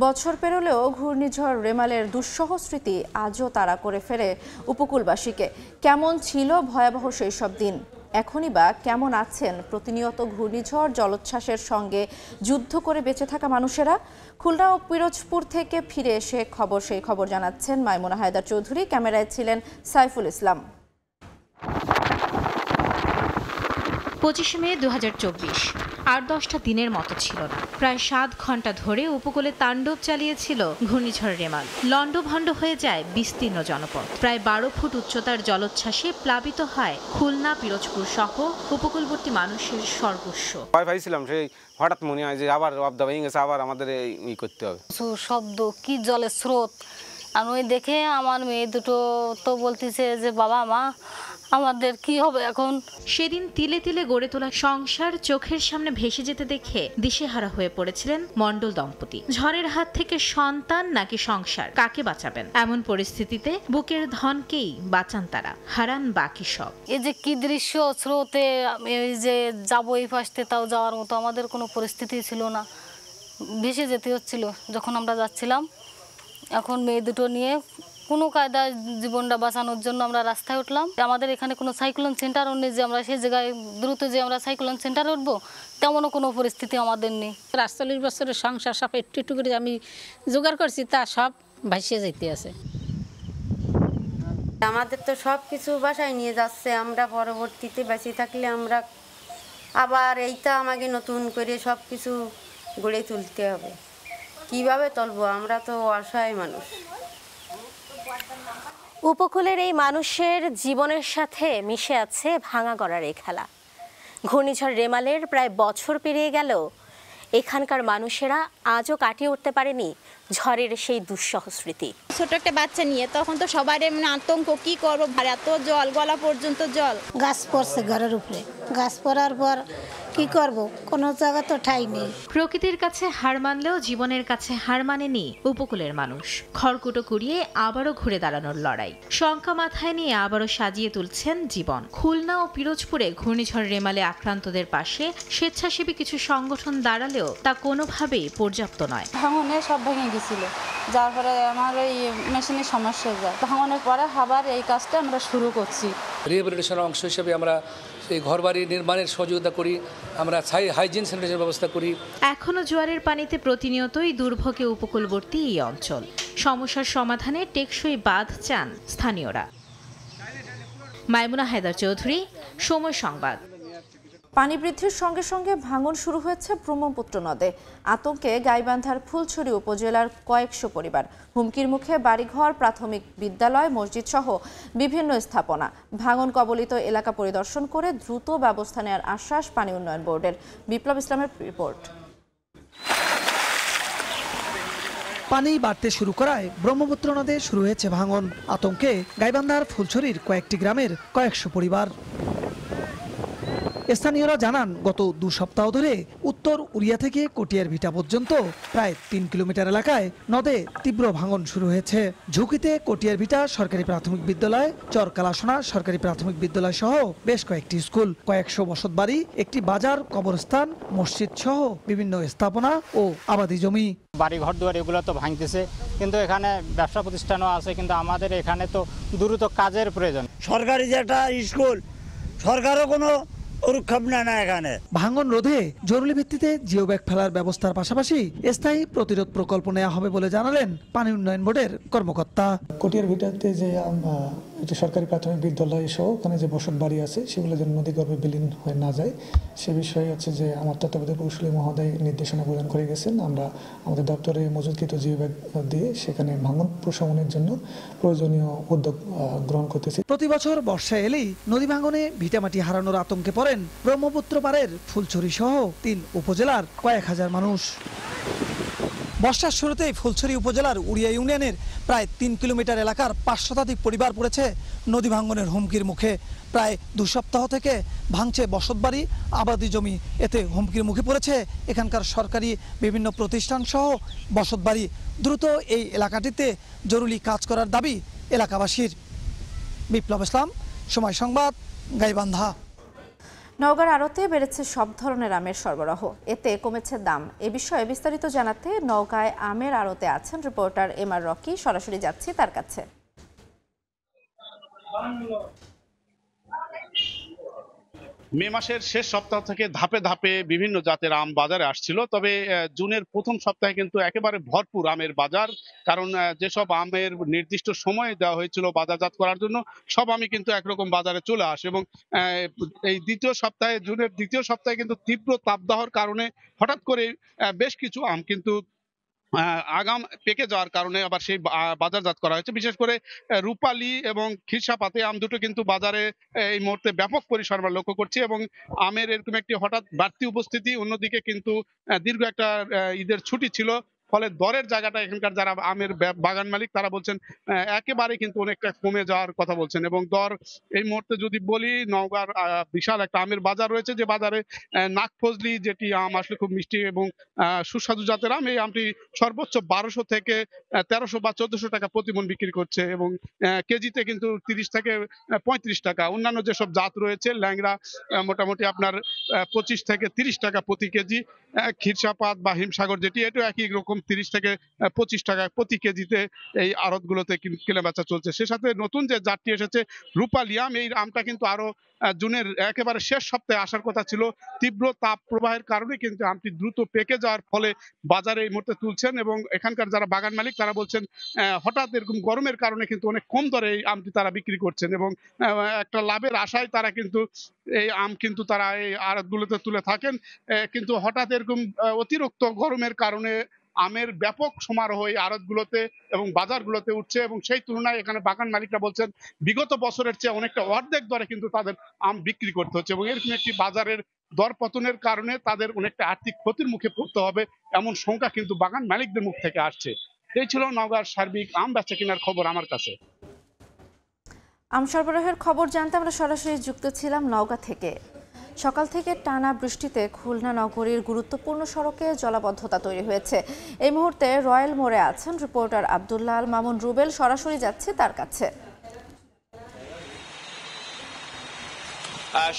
বছর পেরোলেও ঘূর্ণিঝড় রেমালের দুঃসহ স্মৃতি আজও তাড়া করে ফেরে উপকূলবাসীকে। কেমন ছিল ভয়াবহ সেই সব দিন, এখনই বা কেমন আছেন প্রতিনিয়ত ঘূর্ণিঝড় জলোচ্ছ্বাসের সঙ্গে যুদ্ধ করে বেঁচে থাকা মানুষেরা? খুলনা ও পিরোজপুর থেকে ফিরে এসে সেই খবর জানাচ্ছেন মাইমুনা হায়দার চৌধুরী। ক্যামেরায় ছিলেন সাইফুল ইসলাম। 25 মে 2024 8-10টা দিনের মতো ছিল না। প্রায় 7 ঘন্টা ধরে উপকূলে তাণ্ডব চালিয়েছিল ঘূর্ণিঝড় রেমাল। লণ্ডভণ্ড হয়ে যায় বিস্তীর্ণ জনপদ। প্রায় 12 ফুট উচ্চতার জলোচ্ছ্বাসে প্লাবিত হয় খুলনা, পিরোজপুর সহ উপকূলবর্তী মানুষের সর্বস্ব। ভয় পাইছিলাম, সেই হঠাৎ মনে হয় যে আবার অবদা ভেঙে গেছে, আবার আমাদের এই করতে হবে। শব্দ, কি জলের স্রোত, আর ওই দেখে আমার মেয়ে দুটো তো বলতেছে যে বাবা মা আমাদের কি হবে এখন। সেদিন তিলে তিলে গড়ে তোলা সংসার চোখের সামনে ভেসে যেতে দেখে দিশেহারা হয়ে পড়েছিলেন মণ্ডল দম্পতি। ঝড়ের হাত থেকে সন্তান নাকি সংসার, কাকে বাঁচাবেন? এমন পরিস্থিতিতে বুকের ধনকেই বাঁচান তারা, হারান বাকি সব। এই যে কি দৃশ্য, স্রোতে এই যে যাবো এই পাশে, তাও যাওয়ার মতো আমাদের কোনো পরিস্থিতি ছিল না, ভেসে যেতে হচ্ছিল যখন আমরা যাচ্ছিলাম। এখন মেয়ে দুটো নিয়ে কোনো কায়দায় জীবনটা বাঁচানোর জন্য আমরা রাস্তায় উঠলাম। আমাদের এখানে কোনো সাইক্লোন সেন্টারও নেই যে আমরা সেই জায়গায় দ্রুত যে আমরা সাইক্লোন সেন্টারে উঠবো, তেমনও কোনো পরিস্থিতি আমাদের নেই। ৪৮ বছরের সংসার সব একটু একটু করে আমি জোগাড় করছি, তা সব ভাসিয়ে যেতে আছে। আমাদের তো সব কিছু বাসায় নিয়ে যাচ্ছে, আমরা পরবর্তীতে বেঁচে থাকলে আমরা আবার এইটা আমাকে নতুন করে সব কিছু গড়ে তুলতে হবে। কিভাবে তুলবো, আমরা তো অসহায় মানুষ। উপকূলের এই মানুষের জীবনের সাথে মিশে আছে ভাঙা গড়ার এই খেলা। ঘূর্ণিঝড় রেমালের প্রায় বছর পেরিয়ে গেল, এখানকার মানুষেরা আজও কাটিয়ে উঠতে পারেনি ঝড়ের সেই দুঃসহ স্মৃতি। ছোট একটা বাচ্চা নিয়ে তখন তো সবাই আতঙ্ক, কি করবো, এত জল, গলা পর্যন্ত জল। গাছ পড়ছে ঘরের উপরে, গাছ পড়ার পর কি করব, কোনো জায়গা তো ঠাই নেই। প্রকৃতির কাছে হার মানলেও জীবনের কাছে হার মানেনি উপকূলের মানুষ। খড়কুটো কুড়িয়ে আবারও ঘুরে দাঁড়ানোর লড়াই, শঙ্কা মাথায় নিয়ে আবারও সাজিয়ে তুলছেন জীবন। খুলনা ও পিরোজপুরে ঘূর্ণিঝড় রেমালে আক্রান্তদের পাশে স্বেচ্ছাসেবী কিছু সংগঠন দাঁড়ালেও তা কোনোভাবেই পর্যাপ্ত নয়। ভাঙনে সব ভেঙে গেছিল, যার ফলে আমার এই মেশিনের সমস্যা যায়। ভাঙনের পরে আবার এই কাজটা আমরা শুরু করছি। রিহ্যাবিলিটেশনের অংশ হিসেবে আমরা এই ঘরবাড়ি নির্মাণের সহযোগিতা করি, আমরা হাইজিন স্যানিটেশন ব্যবস্থা করি। এখনো জোয়ারের পানিতে প্রতিনিয়তই দুর্ভোগে উপকূলবর্তী এই অঞ্চল। সমস্যার সমাধানে টেকসই বাঁধ চান স্থানীয়রা। মাইমুনা হায়দার চৌধুরী, সময় সংবাদ। পানি বৃদ্ধির সঙ্গে সঙ্গে ভাঙন শুরু হয়েছে ব্রহ্মপুত্র নদে। আতঙ্কে গাইবান্ধার ফুলছড়ি উপজেলার কয়েকশো পরিবার। হুমকির মুখে বাড়িঘর, প্রাথমিক বিদ্যালয়, মসজিদ সহ বিভিন্ন স্থাপনা। ভাঙন কবলিত এলাকা পরিদর্শন করে দ্রুত ব্যবস্থা নেওয়ার আশ্বাস পানি উন্নয়ন বোর্ডের। বিপ্লব ইসলামের রিপোর্ট। পানি বাড়তে শুরু করায় ব্রহ্মপুত্র নদে শুরু হয়েছে ভাঙন। আতঙ্কে গাইবান্ধার ফুলছড়ির কয়েকটি গ্রামের কয়েকশো পরিবার। স্থানীয়রা জানান, গত 2 সপ্তাহ ধরে উত্তর উড়িয়া থেকে কটিয়ার ভিটা পর্যন্ত প্রায় 3 কিলোমিটার এলাকায় নদে তীব্র ভাঙন শুরু হয়েছে। ঝুঁকিতে কটিয়ার ভিটা সরকারি প্রাথমিক বিদ্যালয়, চরকালাসোনা সরকারি প্রাথমিক বিদ্যালয় সহ বেশ কয়েকটি স্কুল, কয়েকশো বসতবাড়ি, একটি বাজার, কবরস্থান, মসজিদ সহ বিভিন্ন স্থাপনা ও আবাদি জমি। বাড়ি ঘর দুয়ার এগুলো তো ভাঙতেছে, কিন্তু এখানে ব্যবসা প্রতিষ্ঠানও আছে, কিন্তু আমাদের এখানে তো দ্রুত কাজের প্রয়োজন। সরকারি যে একটা স্কুল, সরকারও কোনো ভাঙন রোধে জরুরি ভিত্তিতে জিও ব্যাগ ফেলার ব্যবস্থার পাশাপাশি স্থায়ী প্রতিরোধ প্রকল্প নেওয়া হবে বলে জানালেন পানি উন্নয়ন বোর্ডের কর্মকর্তা। কটিয়ার ভিটাতে যে একটি সরকারি প্রাথমিক বিদ্যালয় সহ ওখানে যে বসত বাড়ি আছে সেগুলো যেন নদীগর্ভে বিলীন হয়ে না যায় সে বিষয়ে হচ্ছে যে আমার তত্ত্বাবধায়ক প্রকৌশলী মহোদয় নির্দেশনা প্রদান করে গেছেন। আমরা আমাদের দপ্তরে মজুদকৃত জিও ব্যাগ দিয়ে সেখানে ভাঙন প্রশমনের জন্য প্রয়োজনীয় উদ্যোগ গ্রহণ করতেছি। প্রতি বছর বর্ষা এলেই নদী ভাঙনে ভিটামাটি হারানোর আতঙ্কে পড়েন ব্রহ্মপুত্র পাড়ের ফুলছড়ি সহ ৩ উপজেলার কয়েক হাজার মানুষ। বর্ষার শুরুতেই ফুলছড়ি উপজেলার উড়িয়া ইউনিয়নের প্রায় ৩ কিলোমিটার এলাকার ৫০০ শতাধিক পরিবার পড়েছে নদী ভাঙনের হুমকির মুখে। প্রায় ২ সপ্তাহ থেকে ভাঙছে বসতবাড়ি, আবাদি জমি। এতে হুমকির মুখে পড়েছে এখানকার সরকারি বিভিন্ন প্রতিষ্ঠান সহ বসতবাড়ি। দ্রুত এই এলাকাটিতে জরুরি কাজ করার দাবি এলাকাবাসীর। বিপ্লব ইসলাম, সময় সংবাদ, গাইবান্ধা। নওগাঁর আড়তে বেড়েছে সব ধরনের আমের সরবরাহ, এতে কমেছে দাম। এ বিষয়ে বিস্তারিত জানাতে নওগাঁয় আমের আড়তে আছেন রিপোর্টার এমআর রকি। সরাসরি যাচ্ছি তার কাছে। মে মাসের শেষ সপ্তাহ থেকে ধাপে ধাপে বিভিন্ন জাতের আম বাজারে আসছিল, তবে জুনের প্রথম সপ্তাহে কিন্তু একেবারে ভরপুর আমের বাজার। কারণ যেসব আমের নির্দিষ্ট সময় দেওয়া হয়েছিল বাজারজাত করার জন্য সব আমই কিন্তু একরকম বাজারে চলে আসে। এবং এই জুনের দ্বিতীয় সপ্তাহে কিন্তু তীব্র তাপদাহর কারণে হঠাৎ করে বেশ কিছু আম কিন্তু আগাম পেকে যাওয়ার কারণে আবার সেই বাজারজাত করা হয়েছে। বিশেষ করে রূপালী এবং খিরসাপাতে আম দুটো কিন্তু বাজারে এই মুহূর্তে ব্যাপক পরিসর আমরা লক্ষ্য করছি এবং আমের এরকম একটি হঠাৎ বাড়তি উপস্থিতি। অন্যদিকে কিন্তু দীর্ঘ একটা ঈদের ছুটি ছিল, ফলে দরের জায়গাটা এখানকার যারা আমের বাগান মালিক তারা বলছেন একেবারে কিন্তু অনেকটা কমে যাওয়ার কথা বলছেন। এবং দর এই মুহূর্তে যদি বলি, নওগাঁর বিশাল একটা আমের বাজার রয়েছে, যে বাজারে নাগফজলি যেটি আম আসলে খুব মিষ্টি এবং সুস্বাদু জাতের আম, এই আমটি সর্বোচ্চ 1200 থেকে 1300 বা 1400 টাকা প্রতি মণ বিক্রি করছে এবং কেজিতে কিন্তু 30 থেকে 35 টাকা। অন্যান্য যেসব জাত রয়েছে ল্যাংড়া মোটামুটি আপনার 25 থেকে 30 টাকা প্রতি কেজি। খিরসাপাত বা হিমসাগর যেটি এটাও একই রকম 30 থেকে 25 টাকা প্রতি কেজিতে এই আড়তগুলোতে কেনা বেচা চলছে। সে সাথে নতুন যে জাতটি এসেছে রূপালী আম, এই আমটা কিন্তু আরো জুনের একেবারে শেষ সপ্তাহে আসার কথা ছিল। তীব্র তাপ প্রবাহের কারণে কিন্তু আমটি দ্রুত পেকে যাওয়ার ফলে বাজারে এই মুহূর্তে তুলছেন এবং এখানকার যারা বাগান মালিক তারা বলছেন হঠাৎ এরকম গরমের কারণে কিন্তু অনেক কম দরে এই আমটি তারা বিক্রি করছেন এবং একটা লাভের আশায় তারা কিন্তু এই আম কিন্তু তারা এই আড়তগুলোতে তুলে থাকেন। কিন্তু হঠাৎ এরকম অতিরিক্ত গরমের কারণে আমের ব্যাপক সমারোহ এই আড়তগুলোতে এবং বাজারগুলোতে উঠছে এবং সেই তুলনায় এখানে বাগান মালিকরা বলছেন বিগত বছরের চেয়ে অনেকটা অর্ধেক দরে কিন্তু তাদের আম বিক্রি করতে হচ্ছে এবং এরকম একটি বাজারের দর পতনের কারণে তাদের অনেকটা আর্থিক ক্ষতির মুখে পড়তে হবে এমন শঙ্কা কিন্তু বাগান মালিকদের মুখ থেকে আসছে। এই ছিল নওগাঁর সার্বিক আম বেচা কেনার খবর আমার কাছে। আম সরবরাহের খবর জানতে আমরা সরাসরি যুক্ত ছিলাম নওগাঁ থেকে। সকাল থেকে টানা বৃষ্টিতে খুলনা নগরীর গুরুত্বপূর্ণ সড়কে জলাবদ্ধতা তৈরি হয়েছে। এই মুহূর্তে রয়্যাল মোড়ে আছেন রিপোর্টার আব্দুল্লাহ আল মামুন রুবেল। সরাসরি যাচ্ছে তার কাছে।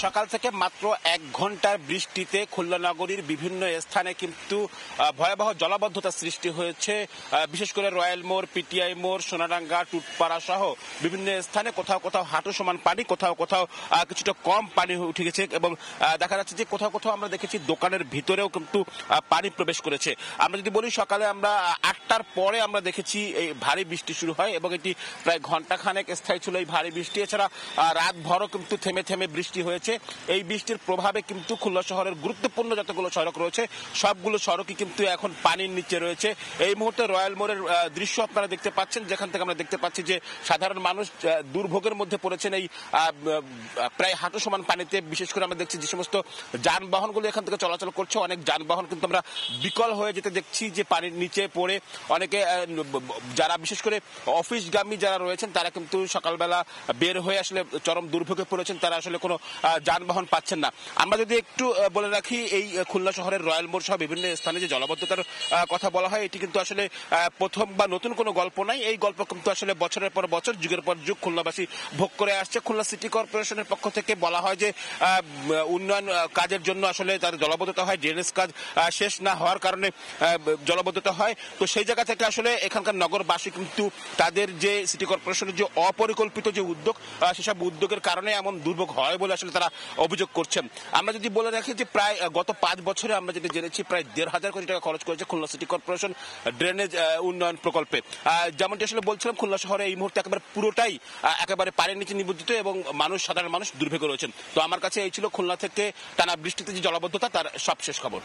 সকাল থেকে মাত্র 1 ঘন্টার বৃষ্টিতে খুলনা নগরীর বিভিন্ন স্থানে কিন্তু ভয়াবহ জলাবদ্ধতা সৃষ্টি হয়েছে। বিশেষ করে রয়্যাল মোড়, পিটিআই মোড়, সোনাডাঙ্গা, টুটপাড়া সহ বিভিন্ন স্থানে কোথাও কোথাও হাঁটু সমান পানি, কোথাও কোথাও কিছুটা কম পানি উঠে গেছে এবং দেখা যাচ্ছে যে কোথাও কোথাও আমরা দেখেছি দোকানের ভিতরেও কিন্তু পানি প্রবেশ করেছে। আমরা যদি বলি সকালে আমরা 8টার পরে আমরা দেখেছি এই ভারী বৃষ্টি শুরু হয় এবং এটি প্রায় ঘন্টাখানেক স্থায়ী ছিল এই ভারী বৃষ্টি। এছাড়া রাত ভরও কিন্তু থেমে থেমে বৃষ্টি হয়েছে। এই বৃষ্টির প্রভাবে কিন্তু খুলনা শহরের গুরুত্বপূর্ণ যতগুলো সড়ক রয়েছে সবগুলো সড়কই কিন্তু এখন পানির নিচে রয়েছে। এই মুহূর্তে রয়্যাল মোড়ের দৃশ্য আপনারা দেখতে পাচ্ছেন, যেখান থেকে আমরা দেখতে পাচ্ছি যে সাধারণ মানুষ দুর্ভোগের মধ্যে পড়েছেন এই প্রায় হাঁটু সমান পানিতে। বিশেষ করে আমরা দেখছি যে সমস্ত যানবাহনগুলো এখান থেকে চলাচল করছে, অনেক যানবাহন কিন্তু আমরা বিকল হয়ে যেতে দেখছি যে পানির নিচে পড়ে। অনেকে যারা বিশেষ করে অফিসগামী যারা রয়েছেন তারা কিন্তু সকালবেলা বের হয়ে আসলে চরম দুর্ভোগে পড়েছেন, তারা আসলে কোনো যানবাহন পাচ্ছেন না। আমরা যদি একটু বলে রাখি এই খুলনা শহরের রয়্যাল মোড় সহ বিভিন্ন স্থানে যে জলাবদ্ধতার কথা বলা হয় এটি কিন্তু আসলে প্রথম বা নতুন কোনো গল্প নাই। এই গল্প কিন্তু আসলে বছরের পর বছর যুগের পর যুগ খুলনাবাসী ভোগ করে আসছে। খুলনা সিটি কর্পোরেশনের পক্ষ থেকে বলা হয় যে উন্নয়ন কাজের জন্য আসলে তার জলাবদ্ধতা হয়, ড্রেনেজ কাজ শেষ না হওয়ার কারণে জলাবদ্ধতা হয়। তো সেই জায়গা থেকে আসলে এখানকার নগরবাসী কিন্তু তাদের যে সিটি কর্পোরেশনের যে অপরিকল্পিত যে উদ্যোগ সেসব উদ্যোগের কারণে এমন দুর্ভোগ হয় বলে আসলে তারা অভিযোগ করছেন। আমরা যদি বলে রাখি যে প্রায় গত 5 বছরে আমরা যেটা জেনেছি প্রায় 1,500 কোটি টাকা খরচ করেছে খুলনা সিটি কর্পোরেশন ড্রেনেজ উন্নয়ন প্রকল্পে। যেমনটি আসলে বলছিলাম, খুলনা শহরে এই মুহূর্তে একেবারে পুরোটাই একেবারে পানির নিচে নিবদ্ধিত এবং সাধারণ মানুষ দুর্ভোগে রয়েছেন। তো আমার কাছে এই ছিল খুলনা থেকে টানা বৃষ্টিতে যে জলাবদ্ধতা তার সবশেষ খবর।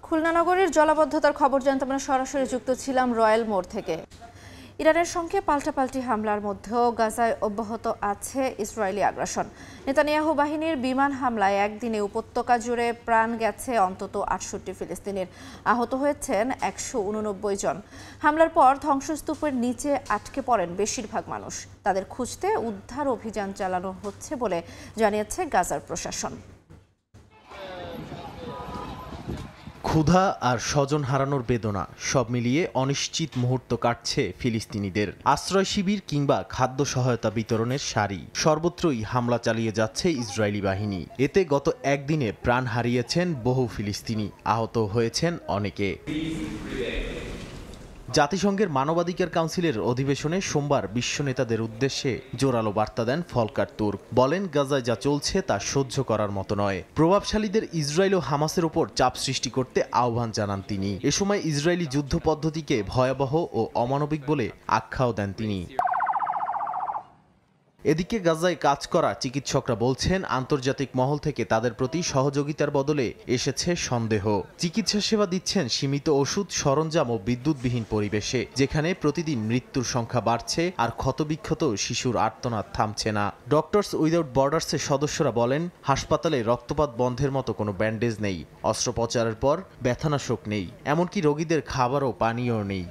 খুলনা নগরীর জলাবদ্ধতার খবর জানতে আমরা সরাসরি যুক্ত ছিলাম রয়্যাল মোড় থেকে। ইরানের সঙ্গে পাল্টাপাল্টি হামলার মধ্যেও গাজায় অব্যাহত আছে ইসরায়েলি আগ্রাসন। নেতানিয়াহু বাহিনীর বিমান হামলায় একদিনে উপত্যকা জুড়ে প্রাণ গেছে অন্তত 68 ফিলিস্তিনির, আহত হয়েছেন 189 জন। হামলার পর ধ্বংসস্তূপের নিচে আটকে পড়েন বেশিরভাগ মানুষ। তাদের খুঁজতে উদ্ধার অভিযান চালানো হচ্ছে বলে জানিয়েছে গাজার প্রশাসন। ক্ষুধা আর স্বজন হারানোর বেদনা সব মিলিয়ে অনিশ্চিত মুহূর্ত কাটছে ফিলিস্তিনিদের। আশ্রয় শিবির কিংবা খাদ্য সহায়তা বিতরণের সারি, সর্বত্রই হামলা চালিয়ে যাচ্ছে ইসরায়েলি বাহিনী। এতে গত একদিনে প্রাণ হারিয়েছেন বহু ফিলিস্তিনি, আহত হয়েছেন অনেকে। জাতিসংঘের মানবাধিকার কাউন্সিলের অধিবেশনে সোমবার বিশ্ব নেতাদের উদ্দেশ্যে জোরালো বার্তা দেন ভলকার তুর্ক। বলেন, গাজায় যা চলছে তা সহ্য করার মতো নয়। প্রভাবশালীদের ইসরায়েল ও হামাসের উপর চাপ সৃষ্টি করতে আহ্বান জানান তিনি। এ সময় ইসরায়েলি যুদ্ধ পদ্ধতিকে ভয়াবহ ও অমানবিক বলে আখ্যাও দেন তিনি। এদিকে গাজায় কাজ করা চিকিৎসকরা বলছেন, আন্তর্জাতিক মহল থেকে তাদের প্রতি সহযোগিতার বদলে এসেছে সন্দেহ। চিকিৎসা সেবা দিচ্ছেন সীমিত ওষুধ, সরঞ্জাম ও বিদ্যুৎবিহীন পরিবেশে, যেখানে প্রতিদিন মৃত্যুর সংখ্যা বাড়ছে আর ক্ষতবিক্ষত শিশুর আর্তনাদ থামছে না। ডক্টরস উইদাউট বর্ডার্সের সদস্যরা বলেন, হাসপাতালে রক্তপাত বন্ধের মতো কোনো ব্যান্ডেজ নেই, অস্ত্রোপচারের পর ব্যথানাশক নেই, এমনকি রোগীদের খাবার ও পানীয় নেই।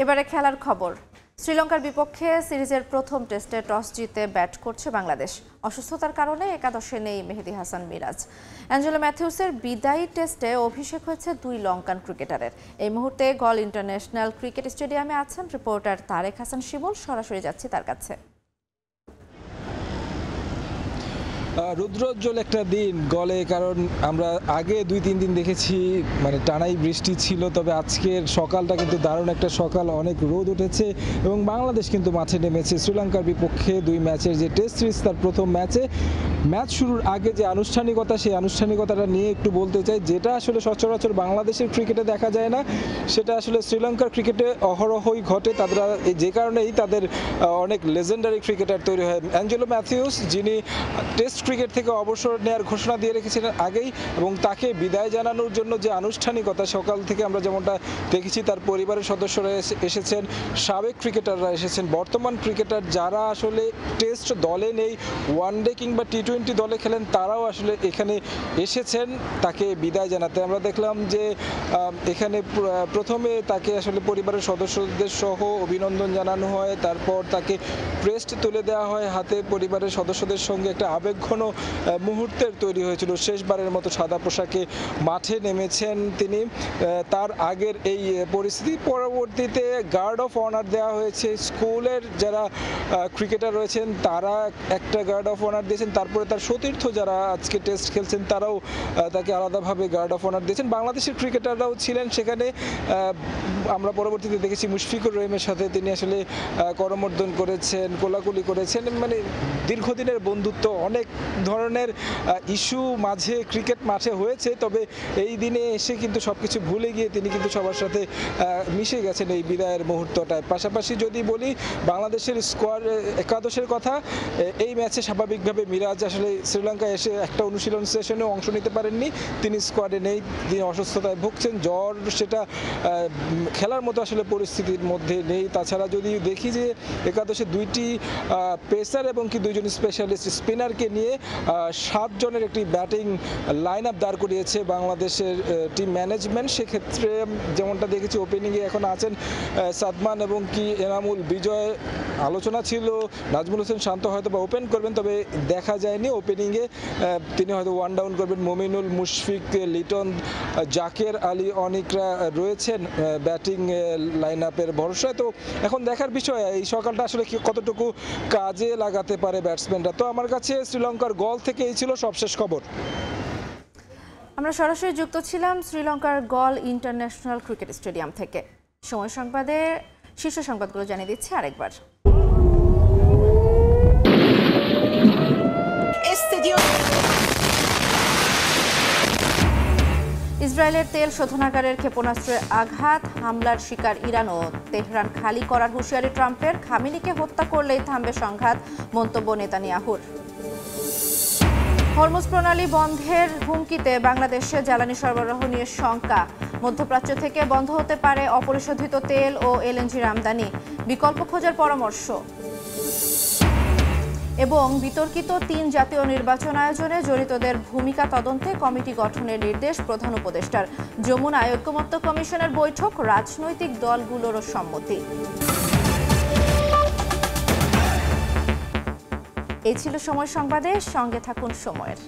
এবারে খেলার খবর। শ্রীলঙ্কার বিপক্ষে সিরিজের প্রথম টেস্টে টস জিতে ব্যাট করছে বাংলাদেশ। অসুস্থতার কারণে একাদশে নেই মেহেদী হাসান মিরাজ। অ্যাঞ্জেলো ম্যাথিউসের বিদায়ী টেস্টে অভিষেক হয়েছে 2 লঙ্কান ক্রিকেটারের। এই মুহূর্তে গল ইন্টারন্যাশনাল ক্রিকেট স্টেডিয়ামে আছেন রিপোর্টার তারেক হাসান শিমুল। সরাসরি যাচ্ছি তার কাছে। রুদ্রোজ্জ্বল একটা দিন গলে, কারণ আমরা আগে 2-3 দিন দেখেছি মানে টানাই বৃষ্টি ছিল, তবে আজকের সকালটা কিন্তু দারুণ একটা সকাল, অনেক রোদ উঠেছে এবং বাংলাদেশ কিন্তু মাঠে নেমেছে শ্রীলঙ্কার বিপক্ষে 2 ম্যাচের যে টেস্ট সিরিজ তার প্রথম ম্যাচে। ম্যাচ শুরুর আগে যে আনুষ্ঠানিকতা, সেই আনুষ্ঠানিকতাটা নিয়ে একটু বলতে চাই, যেটা আসলে সচরাচর বাংলাদেশের ক্রিকেটে দেখা যায় না, সেটা আসলে শ্রীলঙ্কার ক্রিকেটে অহরহই ঘটে। তারা যে কারণেই তাদের অনেক লেজেন্ডারি ক্রিকেটার তৈরি হয়। অ্যাঞ্জেলো ম্যাথিউস, যিনি টেস্ট ক্রিকেট থেকে অবসর নেওয়ার ঘোষণা দিয়ে রেখেছিলেন আগেই, এবং তাকে বিদায় জানানোর জন্য যে আনুষ্ঠানিকতা, সকাল থেকে আমরা যেমনটা দেখেছি তার পরিবারের সদস্যরা এসেছেন, সাবেক ক্রিকেটাররা এসেছেন, বর্তমান ক্রিকেটার যারা আসলে টেস্ট দলে নেই, ওয়ানডে কিংবা টি-20 দলে খেলেন, তারাও আসলে এখানে এসেছেন তাকে বিদায় জানাতে। আমরা দেখলাম যে এখানে প্রথমে তাকে আসলে পরিবারের সদস্যদের সহ অভিনন্দন জানানো হয়, তারপর তাকে ক্রেস্ট তুলে দেওয়া হয় হাতে। পরিবারের সদস্যদের সঙ্গে একটা আবেগঘন মুহূর্তের তৈরি হয়েছিল। শেষবারের মতো সাদা পোশাকে মাঠে নেমেছেন তিনি। তার আগের এই পরিস্থিতি, পরবর্তীতে গার্ড অফ অনার দেওয়া হয়েছে। স্কুলের যারা ক্রিকেটার রয়েছেন তারা একটা গার্ড অফ অনার দিয়েছেন, তারপরে তার সতীর্থ যারা আজকে টেস্ট খেলছেন তারাও তাকে আলাদাভাবে গার্ড অফ অনার দিয়েছেন। বাংলাদেশের ক্রিকেটাররাও ছিলেন সেখানে। আমরা পরবর্তীতে দেখেছি মুশফিকুর রহিমের সাথে তিনি আসলে করমর্দন করেছেন, কোলাকুলি করেছেন। মানে দীর্ঘদিনের বন্ধুত্ব, অনেক ধরনের ইস্যু মাঝে ক্রিকেট মাঠে হয়েছে, তবে এই দিনে এসে কিন্তু সবকিছু ভুলে গিয়ে তিনি কিন্তু সবার সাথে মিশে গেছেন এই বিদায়ের মুহূর্তটায়। পাশাপাশি যদি বলি বাংলাদেশের স্কোয়াড একাদশের কথা, এই ম্যাচে স্বাভাবিকভাবে মিরাজ আসলে শ্রীলঙ্কায় এসে একটা অনুশীলন সেশনেও অংশ নিতে পারেননি, তিনি স্কোয়াডে নেই, তিনি অসুস্থতায় ভুগছেন, জ্বর, সেটা খেলার মতো আসলে পরিস্থিতির মধ্যে নেই। তাছাড়া যদি দেখি যে একাদশে 2টি পেসার এবং কি 2জন স্পেশালিস্ট স্পিনারকে নিয়ে 7 জনের একটি ব্যাটিং লাইন আপ দাঁড় করিয়েছে বাংলাদেশের টিম ম্যানেজমেন্ট। সেক্ষেত্রে যেমনটা দেখেছি ওপেনিংয়ে এখন আছেন সাদমান এবং কি এনামুল বিজয়। আলোচনা ছিল নাজমুল হোসেন শান্ত হয়তো বা ওপেন করবেন, তবে দেখা যায়নি। ওপেনিংয়ে তিনি হয়তো 1 ডাউন করবেন। মমিনুল, মুশফিক, লিটন, জাকের আলী, অনিকরা রয়েছেন ব্যাটিং লাইন আপের ভরসায়। তো এখন দেখার বিষয় এই সকালটা আসলে কতটুকু কাজে লাগাতে পারে ব্যাটসম্যানরা। তো আমার কাছে শ্রীলঙ্কার গল থেকে এই ছিল সবশেষ খবর। আমরা সরাসরি যুক্ত ছিলাম শ্রীলঙ্কার গল ইন্টারন্যাশনাল ক্রিকেট স্টেডিয়াম থেকে। সময় সংবাদে শীর্ষ সংবাদগুলো জানিয়ে দিচ্ছি আরেকবার। ইসরায়েলের তেল শোধনাগারের ক্ষেপণাস্ত্রের আঘাত, হামলার শিকার ইরানও। তেহরান খালি করার হুঁশিয়ারি ট্রাম্পের। খামেনিকে হত্যা করলেই থামবে সংঘাত, মন্তব্য নেতানিয়াহুর। হরমুজ প্রণালী বন্ধের হুমকিতে বাংলাদেশে জ্বালানি সরবরাহ নিয়ে শঙ্কা। মধ্যপ্রাচ্য থেকে বন্ধ হতে পারে অপরিশোধিত তেল ও এলএনজির আমদানি, বিকল্প খোঁজার পরামর্শ। এবং বিতর্কিত 3 জাতীয় নির্বাচন আয়োজনে জড়িতদের ভূমিকা তদন্তে কমিটি গঠনের নির্দেশ প্রধান উপদেষ্টার। যমুনায় ঐকমত্য কমিশনের বৈঠক, রাজনৈতিক দলগুলোরও সম্মতি। এই ছিল সময় সংবাদে, সঙ্গে থাকুন সময়ের।